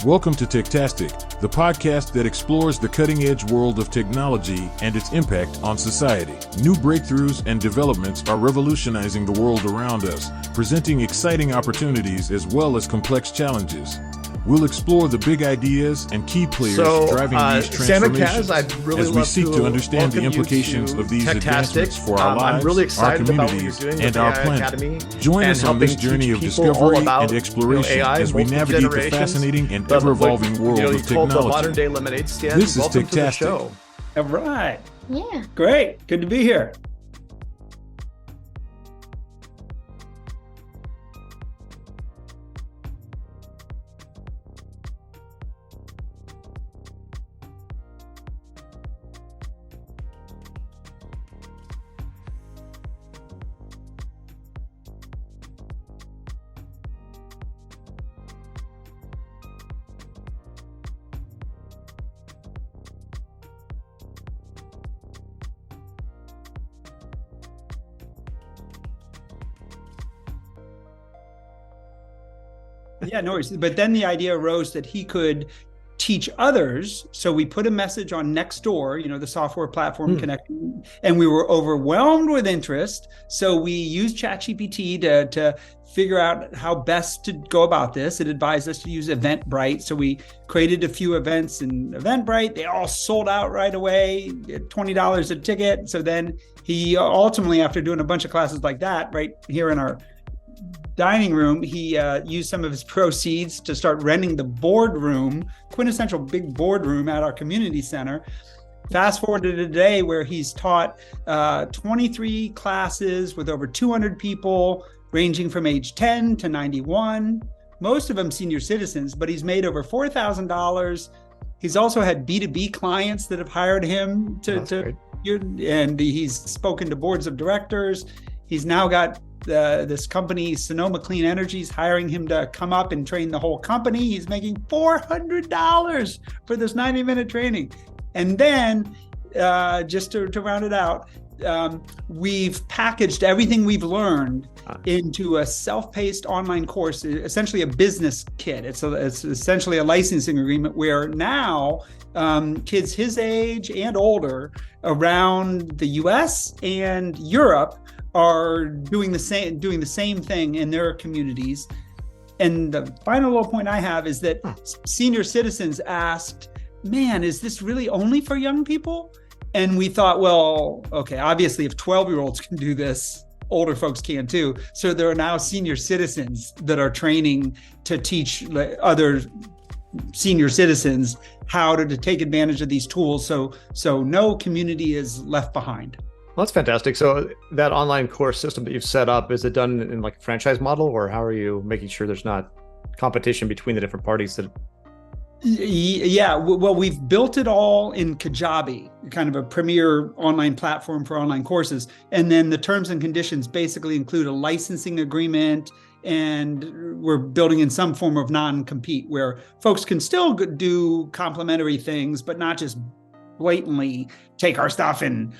Welcome to Techtastic, the podcast that explores the cutting-edge world of technology and its impact on society. New breakthroughs and developments are revolutionizing the world around us, presenting exciting opportunities as well as complex challenges. We'll explore the big ideas and key players driving these transformations as we seek to understand the implications of these advancements for our lives, our communities, and our planet. Join us on this journey of discovery and exploration as we navigate the fascinating and ever-evolving world of technology. This is Techtastic. All right. Yeah. Great. Good to be here. Yeah, no worries. But then the idea arose that he could teach others. So we put a message on Nextdoor, the software platform connecting, and we were overwhelmed with interest. So we used ChatGPT to figure out how best to go about this. It advised us to use Eventbrite. So we created a few events in Eventbrite. They all sold out right away at $20 a ticket. So then he ultimately, after doing a bunch of classes like that, right here in our dining room, he used some of his proceeds to start renting the boardroom, quintessential big boardroom at our community center. Fast forward to today where he's taught 23 classes with over 200 people ranging from age 10 to 91, most of them senior citizens, but he's made over $4,000. He's also had B2B clients that have hired him and he's spoken to boards of directors. He's now got this company, Sonoma Clean Energy, is hiring him to come up and train the whole company. He's making $400 for this 90-minute training. And then, just to round it out, we've packaged everything we've learned into a self-paced online course, essentially a business kit. It's essentially a licensing agreement where now kids his age and older around the US and Europe are doing the same thing in their communities. And the final little point I have is that senior citizens asked, man, is this really only for young people? And we thought, well, okay, obviously if 12-year-olds can do this, older folks can too. So there are now senior citizens that are training to teach other senior citizens how to take advantage of these tools. So no community is left behind. Well, that's fantastic. So that online course system that you've set up, is it done in like a franchise model, or how are you making sure there's not competition between the different parties that? Yeah, well, we've built it all in Kajabi, kind of a premier online platform for online courses. And then the terms and conditions basically include a licensing agreement, and we're building in some form of non-compete where folks can still do complementary things, but not just blatantly take our stuff and,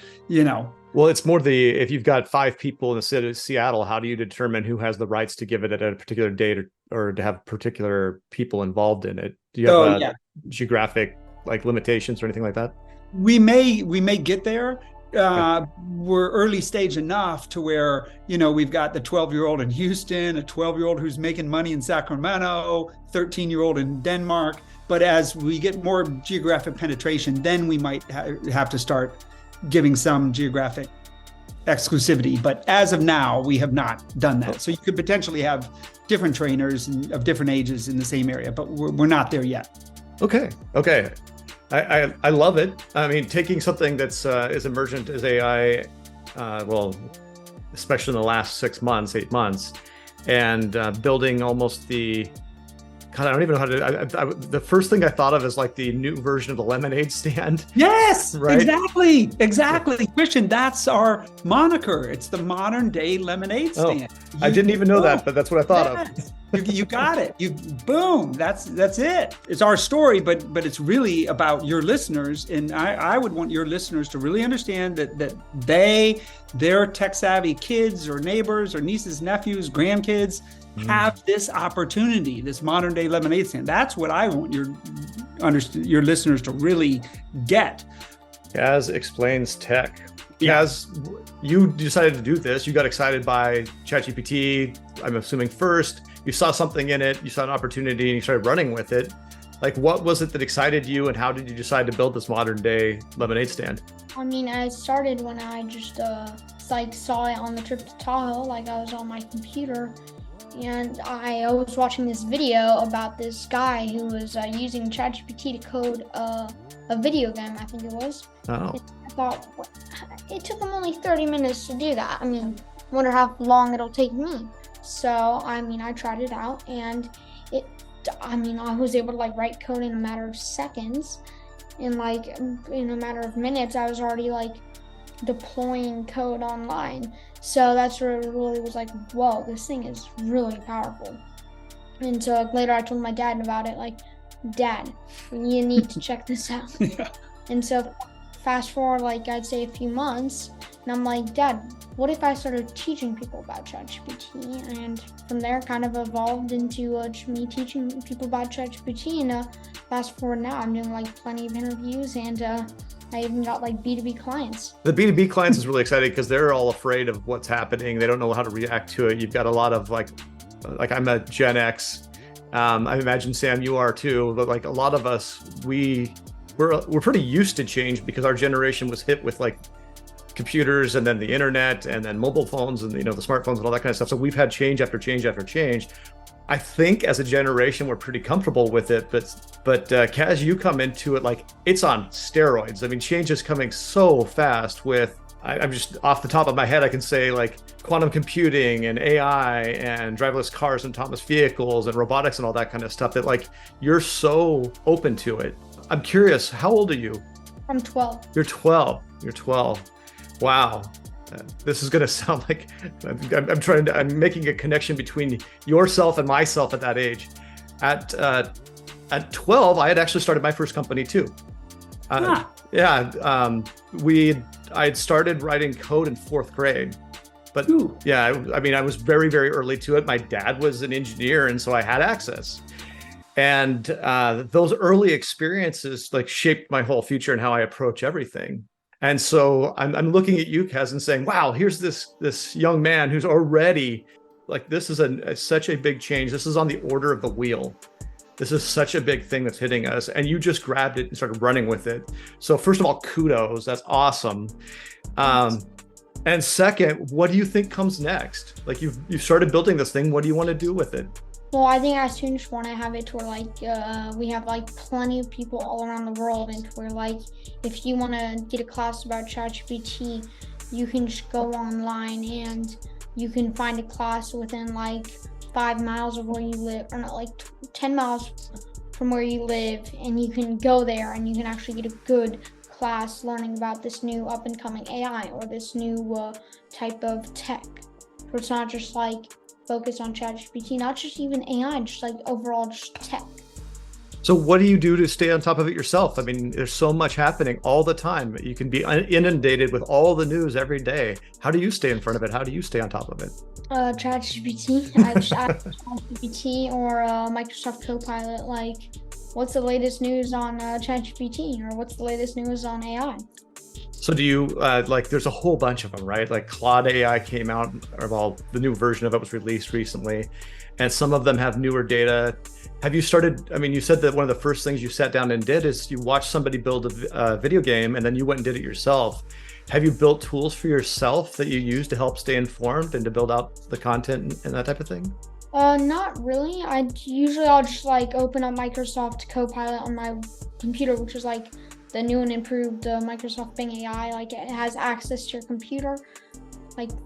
Well, it's more if you've got 5 people in the city of Seattle, how do you determine who has the rights to give it at a particular date or to have particular people involved in it? Do you have geographic limitations or anything like that? We may get there. We're early stage enough to where, we've got the 12-year-old in Houston, a 12-year-old who's making money in Sacramento, 13-year-old in Denmark. But as we get more geographic penetration, then we might have to start giving some geographic exclusivity. But as of now, we have not done that. So you could potentially have different trainers of different ages in the same area, but we're not there yet. Okay. I love it. I mean, taking something that's as emergent as AI, especially in the last 8 months, and building almost God, I don't even know how to. The first thing I thought of is like the new version of the lemonade stand. Yes, right? Exactly. Christian, that's our moniker. It's the modern day lemonade stand. I didn't even know that, but that's what I thought of. You got it. Boom. That's it. It's our story, but it's really about your listeners. And I would want your listeners to really understand that their tech savvy kids or neighbors or nieces, nephews, grandkids, have this opportunity, this modern day lemonade stand. That's what I want your listeners to really get. Kaz explains tech. Yeah. Kaz, you decided to do this. You got excited by ChatGPT, I'm assuming first. You saw something in it, you saw an opportunity, and you started running with it. Like, what was it that excited you, and how did you decide to build this modern day lemonade stand? I mean, I started when I just saw it on the trip to Tahoe. Like, I was on my computer, and I was watching this video about this guy who was using ChatGPT to code a video game, I think it was. Oh. And I thought, it took him only 30 minutes to do that. I mean, I wonder how long it'll take me. So, I mean, I tried it out, and I was able to write code in a matter of seconds. And in a matter of minutes, I was already deploying code online. So that's where it really was whoa, this thing is really powerful. And so later I told my dad about it, Dad, you need to check this out. Yeah. And so fast forward, I'd say a few months, and I'm like, Dad, what if I started teaching people about ChatGPT? And from there kind of evolved into me teaching people about ChatGPT. And fast forward now, I'm doing plenty of interviews, and I even got B2B clients. The B2B clients is really exciting because they're all afraid of what's happening. They don't know how to react to it. You've got a lot of I'm a Gen X. I imagine, Sam, you are too, but a lot of us, we're pretty used to change because our generation was hit with computers and then the internet and then mobile phones and the smartphones and all that kind of stuff. So we've had change after change after change. I think as a generation we're pretty comfortable with it, but Kaz, you come into it it's on steroids. I mean, change is coming so fast with, I'm just off the top of my head, I can say quantum computing and AI and driverless cars and autonomous vehicles and robotics and all that kind of stuff that you're so open to it. I'm curious, how old are you? I'm 12. You're 12. Wow. This is going to sound like I'm making a connection between yourself and myself at that age. At 12, I had actually started my first company too. Yeah. I had started writing code in 4th grade. But yeah, I was very, very early to it. My dad was an engineer, and so I had access. And those early experiences shaped my whole future and how I approach everything. And so I'm looking at you, Kaz, and saying, wow, here's this young man who's already this is such a big change. This is on the order of the wheel. This is such a big thing that's hitting us. And you just grabbed it and started running with it. So first of all, kudos. That's awesome. And second, what do you think comes next? You've started building this thing. What do you want to do with it? Well, I think I soon just want to have it to where we have plenty of people all around the world, and to where if you want to get a class about ChatGPT, you can just go online and you can find a class within 5 miles of where you live, or not 10 miles from where you live, and you can go there and you can actually get a good class learning about this new up and coming AI or this new type of tech. So it's not just focus on ChatGPT, not just even AI, just overall just tech. So what do you do to stay on top of it yourself? I mean, there's so much happening all the time. You can be inundated with all the news every day. How do you stay in front of it? How do you stay on top of it? ChatGPT, ChatGPT or Microsoft Copilot, what's the latest news on ChatGPT, or what's the latest news on AI? So do you, there's a whole bunch of them, right? Claude AI came out, or the new version of it was released recently, and some of them have newer data. Have you started, you said that one of the first things you sat down and did is you watched somebody build a video game, and then you went and did it yourself. Have you built tools for yourself that you use to help stay informed and to build out the content and that type of thing? Not really. I'll just open up Microsoft Copilot on my computer, which is the new and improved Microsoft Bing AI. It has access to your computer,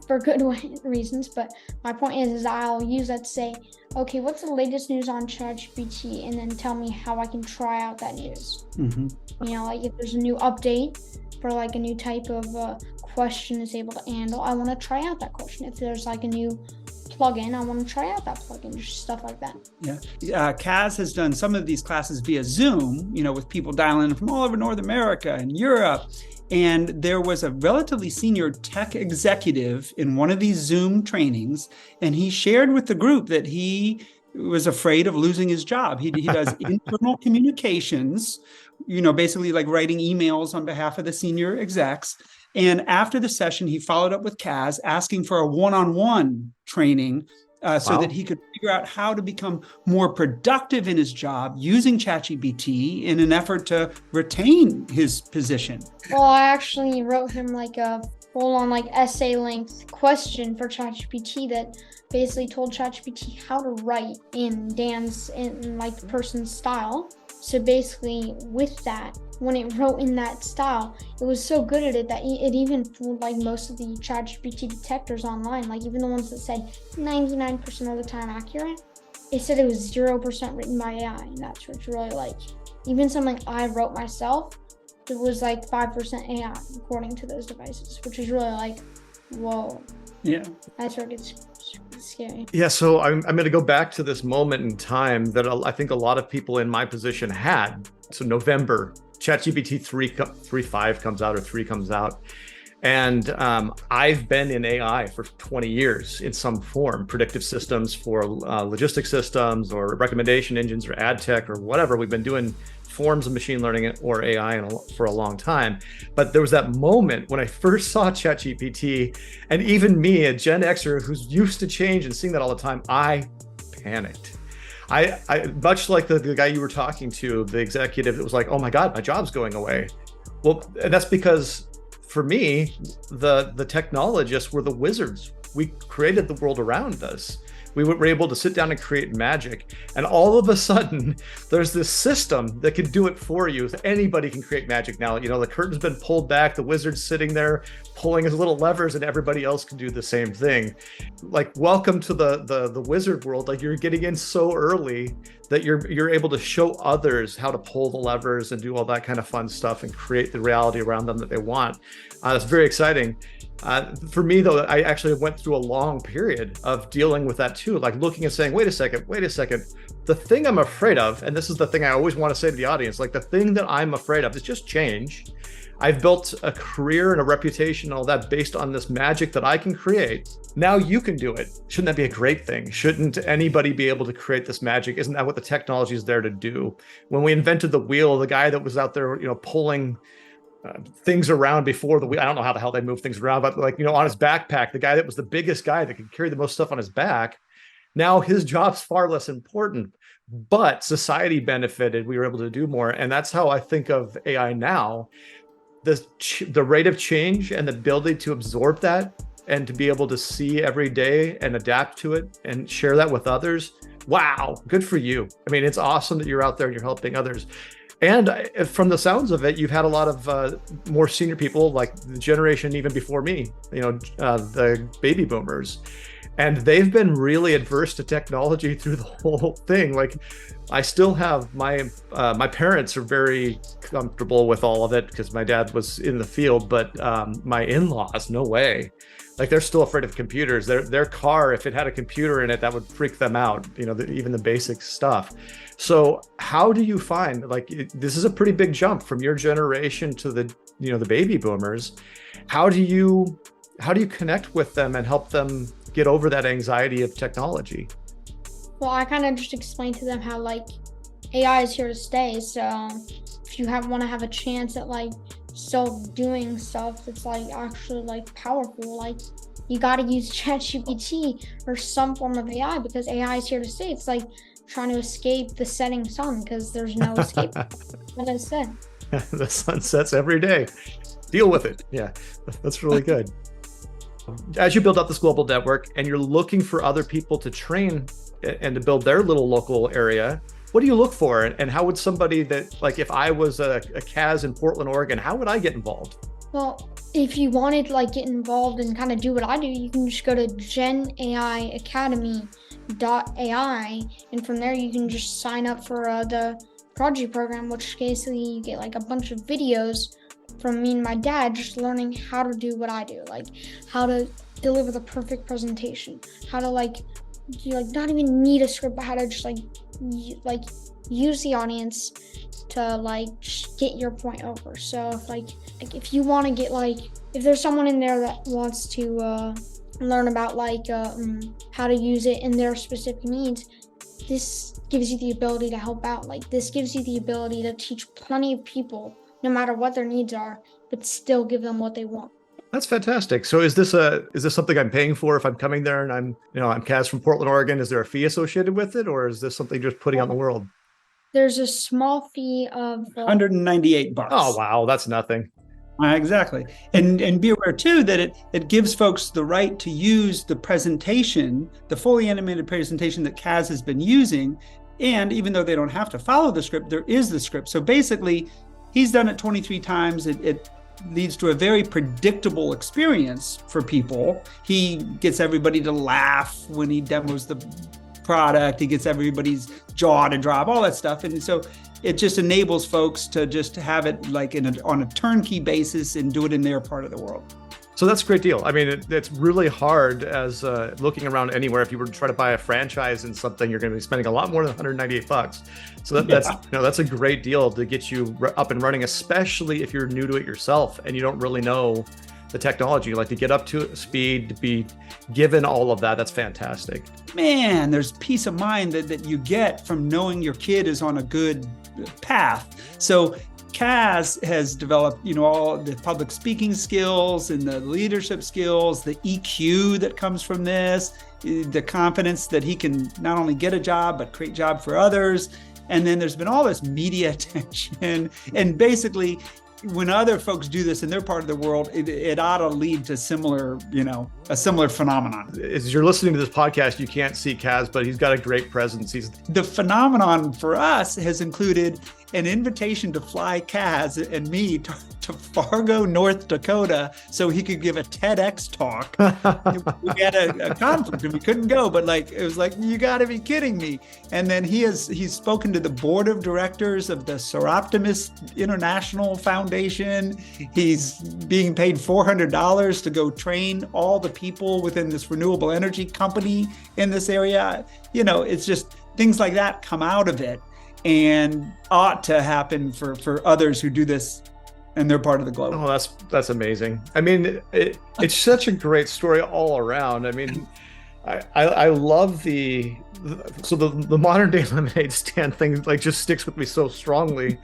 for good reasons. But my point is I'll use that to say, okay, what's the latest news on ChatGPT, and then tell me how I can try out that news. Mm-hmm. If there's a new update for a new type of question it's able to handle, I want to try out that question. If there's a new plugin. I want to try out that plugin, just stuff like that. Yeah. Kaz has done some of these classes via Zoom, with people dialing in from all over North America and Europe. And there was a relatively senior tech executive in one of these Zoom trainings, and he shared with the group that he was afraid of losing his job. He does internal communications, basically like writing emails on behalf of the senior execs. And after the session, he followed up with Kaz asking for a one-on-one training so that he could figure out how to become more productive in his job using ChatGPT in an effort to retain his position. Well, I actually wrote him like a full-on like essay length question for ChatGPT that basically told ChatGPT how to write in like the person's style. So basically with that, when it wrote in that style, it was so good at it that it even fooled like most of the ChatGPT detectors online, like even the ones that said 99% of the time accurate, it said it was 0% written by AI, and that's what's really like, even something I wrote myself, it was like 5% AI according to those devices, which is really like, whoa. Yeah. That's where it gets scary. Yeah, so I'm going to go back to this moment in time that I think a lot of people in my position had. So November, ChatGPT 3.5 comes out, or 3 comes out. And I've been in AI for 20 years in some form, predictive systems for logistics systems or recommendation engines or ad tech or whatever. We've been doing forms of machine learning or AI for a long time. But there was that moment when I first saw ChatGPT, and even me, a Gen Xer who's used to change and seeing that all the time, I panicked. I much like the guy you were talking to, the executive that was like, oh my God, my job's going away. Well, and that's because for me, the technologists were the wizards. We created the world around us. We were able to sit down and create magic. And all of a sudden, there's this system that can do it for you. Anybody can create magic now. The curtain's been pulled back, the wizard's sitting there pulling his little levers, and everybody else can do the same thing. Like, welcome to the wizard world. Like, you're getting in so early that you're able to show others how to pull the levers and do all that kind of fun stuff and create the reality around them that they want. It's very exciting. For me, though, I actually went through a long period of dealing with that too, like looking and saying, wait a second, the thing I'm afraid of, and this is the thing I always want to say to the audience, like the thing that I'm afraid of is just change. I've built a career and a reputation and all that based on this magic that I can create. Now you can do it. Shouldn't that be a great thing? Shouldn't anybody be able to create this magic? Isn't that what the technology is there to do? When we invented the wheel, the guy that was out there, pulling things around before the wheel, I don't know how the hell they move things around, but like, on his backpack, the guy that was the biggest guy that could carry the most stuff on his back, now his job's far less important, but society benefited. We were able to do more. And that's how I think of AI now. The rate of change and the ability to absorb that and to be able to see every day and adapt to it and share that with others. Wow, good for you. I mean, it's awesome that you're out there and you're helping others. And from the sounds of it, you've had a lot of more senior people, like the generation even before me, the baby boomers. And they've been really adverse to technology through the whole thing. Like, I still have my parents are very comfortable with all of it because my dad was in the field, but my in-laws, no way. Like, they're still afraid of computers. Their car, if it had a computer in it, that would freak them out, even the basic stuff. So how do you find, like, this is a pretty big jump from your generation to the baby boomers. How do you connect with them and help them get over that anxiety of technology? Well, I kind of just explained to them how like AI is here to stay. So if you want to have a chance at like still doing stuff that's like actually like powerful, like you got to use ChatGPT or some form of AI because AI is here to stay. It's like trying to escape the setting sun because there's no escape. What I said. The sun sets every day. Deal with it. Yeah, that's really good. As you build up this global network and you're looking for other people to train and to build their little local area, what do you look for? And how would somebody that, like, if I was a Kaz in Portland, Oregon, how would I get involved? Well, if you wanted to like get involved and kind of do what I do, you can just go to GenAIacademy.ai, and from there you can just sign up for the project program, which basically you get like a bunch of videos from me and my dad just learning how to do what I do, like how to deliver the perfect presentation, how to not even need a script, but how to just use the audience to just get your point over. So if you want to get if there's someone in there that wants to learn about how to use it in their specific needs, this gives you the ability to help out. This gives you the ability to teach plenty of people, no matter what their needs are, but still give them what they want. That's fantastic. So is this something I'm paying for if I'm coming there and I'm Kaz from Portland, Oregon? Is there a fee associated with it, or is this something just putting on the world? There's a small fee of $198. Oh, wow. That's nothing. Exactly. And be aware too that it gives folks the right to use the presentation, the fully animated presentation that Kaz has been using. And even though they don't have to follow the script, there is the script. So basically, he's done it 23 times. It leads to a very predictable experience for people. He gets everybody to laugh when he demos the product. He gets everybody's jaw to drop, all that stuff. And so it just enables folks to just have it on a turnkey basis and do it in their part of the world. So that's a great deal. I mean, it's really hard as looking around anywhere. If you were to try to buy a franchise in something, you're going to be spending a lot more than $198. So that's a great deal to get you up and running, especially if you're new to it yourself and you don't really know the technology. To get up to speed, to be given all of that. That's fantastic. Man, there's peace of mind that you get from knowing your kid is on a good path. So Kaz has developed, all the public speaking skills and the leadership skills, the EQ that comes from this, the confidence that he can not only get a job, but create job for others. And then there's been all this media attention. And basically, when other folks do this in their part of the world, it ought to lead to a similar phenomenon. As you're listening to this podcast, you can't see Kaz, but he's got a great presence. The phenomenon for us has included an invitation to fly Kaz and me to Fargo, North Dakota, so he could give a TEDx talk. We had a conflict and we couldn't go, but it was you got to be kidding me. And then he's spoken to the board of directors of the Soroptimist International Foundation. He's being paid $400 to go train all the people within this renewable energy company in this area. It's just things like that come out of it and ought to happen for others who do this in their part of the globe. Oh, that's amazing. I mean, it's such a great story all around. I mean, I love the modern day lemonade stand thing just sticks with me so strongly.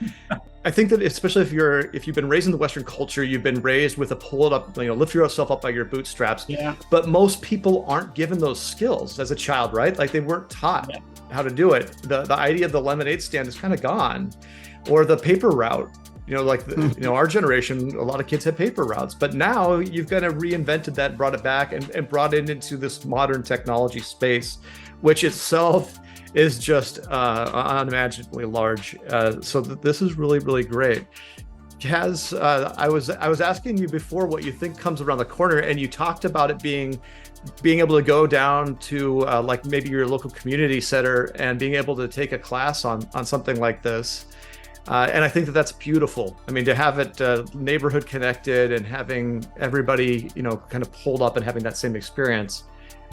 I think that especially if you've been raised in the Western culture, you've been raised with a pull it up, lift yourself up by your bootstraps. Yeah. But most people aren't given those skills as a child, right? They weren't taught how to do it. The idea of the lemonade stand is kind of gone, or the paper route. Our generation, a lot of kids had paper routes, but now you've kind of reinvented that, brought it back and brought it into this modern technology space, which itself is just unimaginably large. So this is really, really great. Kaz, I was asking you before what you think comes around the corner, and you talked about it being able to go down to maybe your local community center and being able to take a class on something like this. And I think that's beautiful. I mean, to have it neighborhood connected and having everybody, kind of pulled up and having that same experience.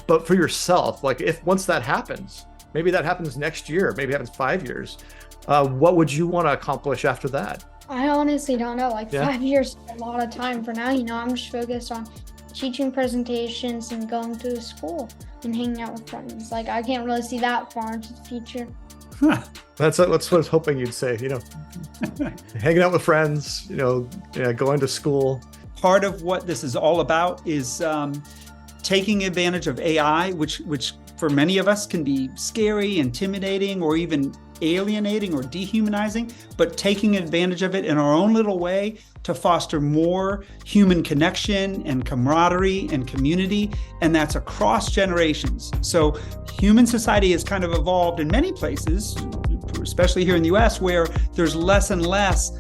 But for yourself, if once that happens, maybe that happens next year, maybe it happens 5 years, what would you want to accomplish after that? I honestly don't know. 5 years is a lot of time for now. I'm just focused on teaching presentations and going to school and hanging out with friends. I can't really see that far into the future. Huh. That's what I was hoping you'd say, hanging out with friends, going to school. Part of what this is all about is taking advantage of AI, which for many of us can be scary, intimidating, or even alienating or dehumanizing, but taking advantage of it in our own little way to foster more human connection and camaraderie and community, and that's across generations. So human society has kind of evolved in many places, especially here in the US, where there's less and less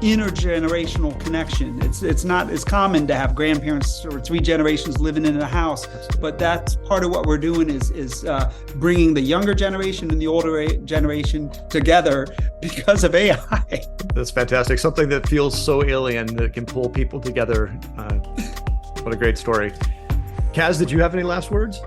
intergenerational connection. It's not as common to have grandparents or 3 generations living in a house, but that's part of what we're doing is bringing the younger generation and the older generation together because of AI. That's fantastic. Something that feels so alien that can pull people together. What a great story. Kaz, did you have any last words?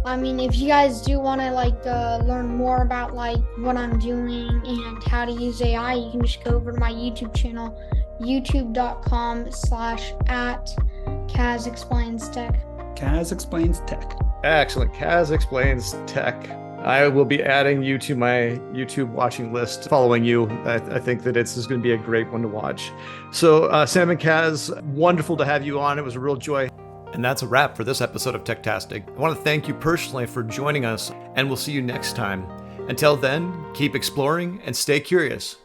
I mean, if you guys do want to learn more about what I'm doing and how to use AI, you can just go over to my YouTube channel, youtube.com/@KazExplainsTech. Kaz Explains Tech. Excellent. Kaz Explains Tech. I will be adding you to my YouTube watching list, following you. I think that this is going to be a great one to watch. So Sam and Kaz, wonderful to have you on. It was a real joy. And that's a wrap for this episode of Techtastic. I want to thank you personally for joining us, and we'll see you next time. Until then, keep exploring and stay curious.